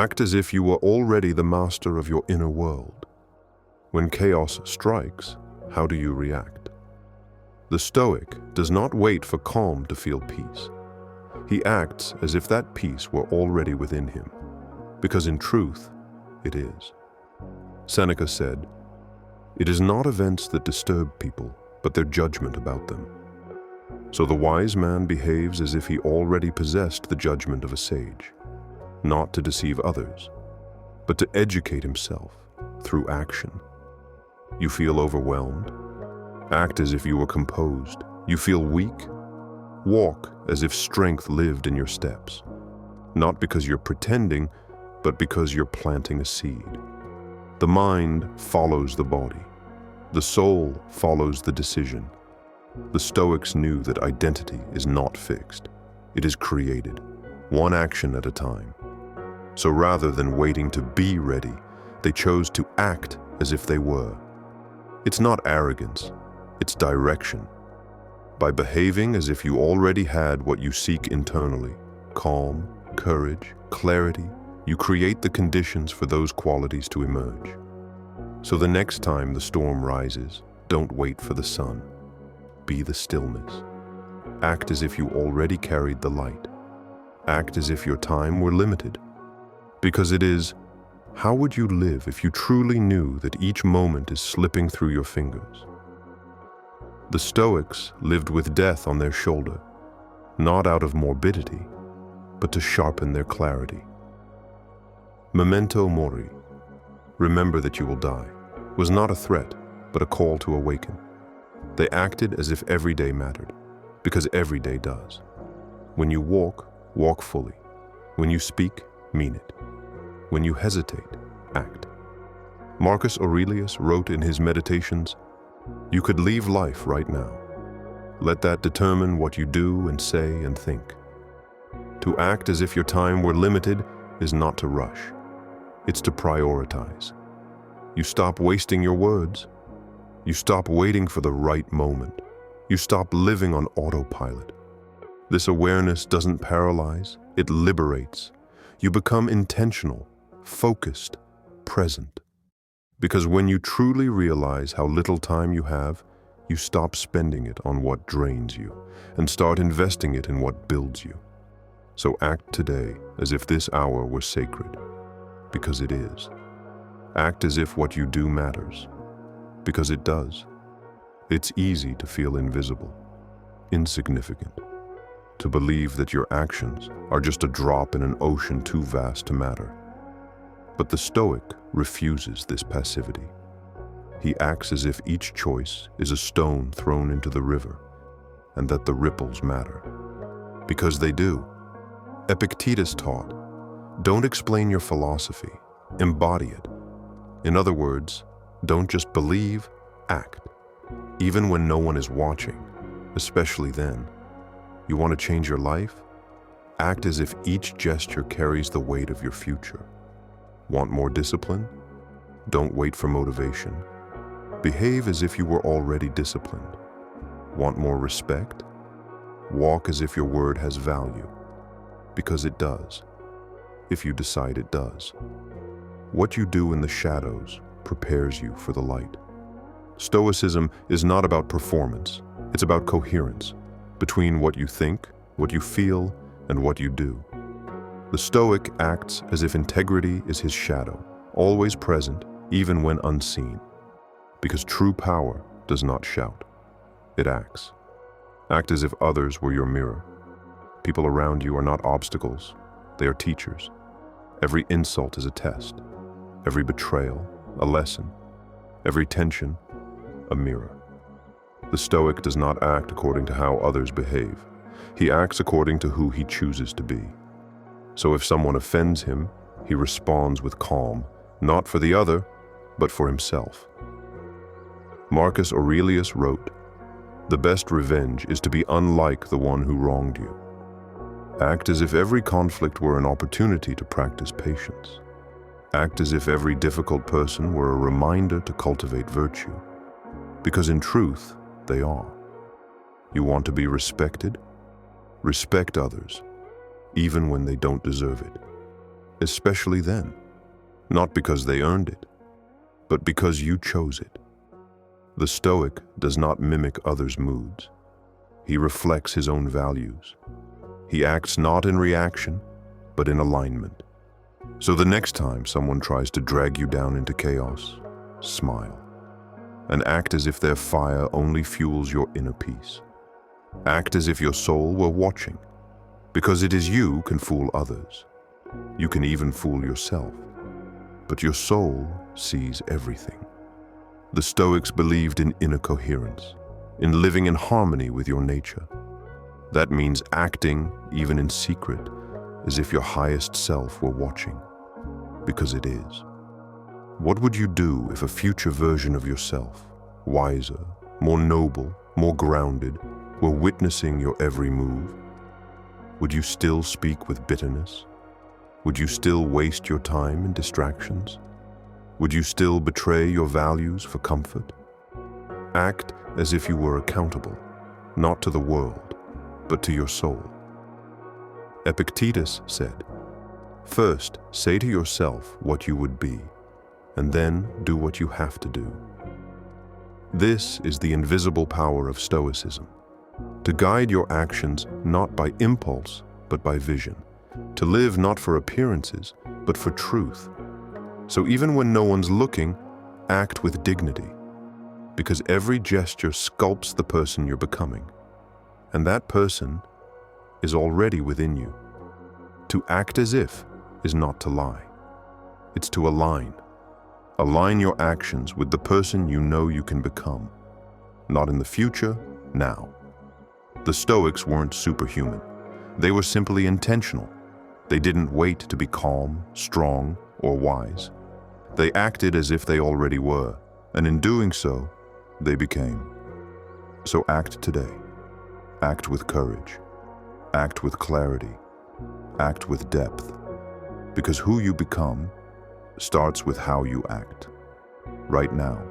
Act as if you were already the master of your inner world. When chaos strikes, how do you react? The Stoic does not wait for calm to feel peace. He acts as if that peace were already within him, because in truth, it is. Seneca said, "It is not events that disturb people, but their judgment about them." So the wise man behaves as if he already possessed the judgment of a sage, not to deceive others, but to educate himself through action. You feel overwhelmed? Act as if you were composed. You feel weak? Walk as if strength lived in your steps, not because you're pretending, but because you're planting a seed. The mind follows the body. The soul follows the decision. The Stoics knew that identity is not fixed. It is created, one action at a time. So rather than waiting to be ready, they chose to act as if they were. It's not arrogance, it's direction. By behaving as if you already had what you seek internally, calm, courage, clarity, you create the conditions for those qualities to emerge. So the next time the storm rises, don't wait for the sun. Be the stillness. Act as if you already carried the light. Act as if your time were limited. Because it is, how would you live if you truly knew that each moment is slipping through your fingers? The Stoics lived with death on their shoulder, not out of morbidity, but to sharpen their clarity. Memento mori, remember that you will die, was not a threat, but a call to awaken. They acted as if every day mattered, because every day does. When you walk, walk fully. When you speak, mean it. When you hesitate, act. Marcus Aurelius wrote in his Meditations, "You could leave life right now. Let that determine what you do and say and think." To act as if your time were limited is not to rush. It's to prioritize. You stop wasting your words. You stop waiting for the right moment. You stop living on autopilot. This awareness doesn't paralyze, it liberates. You become intentional, focused, present. Because when you truly realize how little time you have, you stop spending it on what drains you and start investing it in what builds you. So act today as if this hour were sacred, because it is. Act as if what you do matters, because it does. It's easy to feel invisible, insignificant, to believe that your actions are just a drop in an ocean too vast to matter. But the Stoic refuses this passivity. He acts as if each choice is a stone thrown into the river, and that the ripples matter. Because they do. Epictetus taught, don't explain your philosophy, embody it. In other words, don't just believe, act. Even when no one is watching, especially then. You want to change your life? Act as if each gesture carries the weight of your future. Want more discipline? Don't wait for motivation. Behave as if you were already disciplined. Want more respect? Walk as if your word has value. Because it does. If you decide it does. What you do in the shadows prepares you for the light. Stoicism is not about performance. It's about coherence between what you think, what you feel, and what you do. The Stoic acts as if integrity is his shadow, always present, even when unseen. Because true power does not shout. It acts. Act as if others were your mirror. People around you are not obstacles, they are teachers. Every insult is a test. Every betrayal, a lesson. Every tension, a mirror. The Stoic does not act according to how others behave. He acts according to who he chooses to be. So if someone offends him, he responds with calm, not for the other, but for himself. Marcus Aurelius wrote, "The best revenge is to be unlike the one who wronged you." Act as if every conflict were an opportunity to practice patience. Act as if every difficult person were a reminder to cultivate virtue. Because in truth, they are. You want to be respected? Respect others, even when they don't deserve it. especially then, not because they earned it, but because you chose it. The Stoic does not mimic others' moods. He reflects his own values. He acts not in reaction, but in alignment. So the next time someone tries to drag you down into chaos, smile and act as if their fire only fuels your inner peace. Act as if your soul were watching, because it is you can fool others. You can even fool yourself, but your soul sees everything. The Stoics believed in inner coherence, in living in harmony with your nature. That means acting, even in secret, as if your highest self were watching, because it is. What would you do if a future version of yourself, wiser, more noble, more grounded, were witnessing your every move? Would you still speak with bitterness? Would you still waste your time in distractions? Would you still betray your values for comfort? Act as if you were accountable, not to the world, but to your soul. Epictetus said, "First, say to yourself what you would be, and then do what you have to do." This is the invisible power of Stoicism, to guide your actions not by impulse, but by vision, to live not for appearances, but for truth. So even when no one's looking, act with dignity, because every gesture sculpts the person you're becoming, and that person is already within you. To act as if is not to lie. It's to align. Align your actions with the person you know you can become, not in the future, now. The Stoics weren't superhuman. They were simply intentional. They didn't wait to be calm, strong, or wise. They acted as if they already were, and in doing so, they became. So act today. Act with courage. Act with clarity. Act with depth. Because who you become starts with how you act, right now.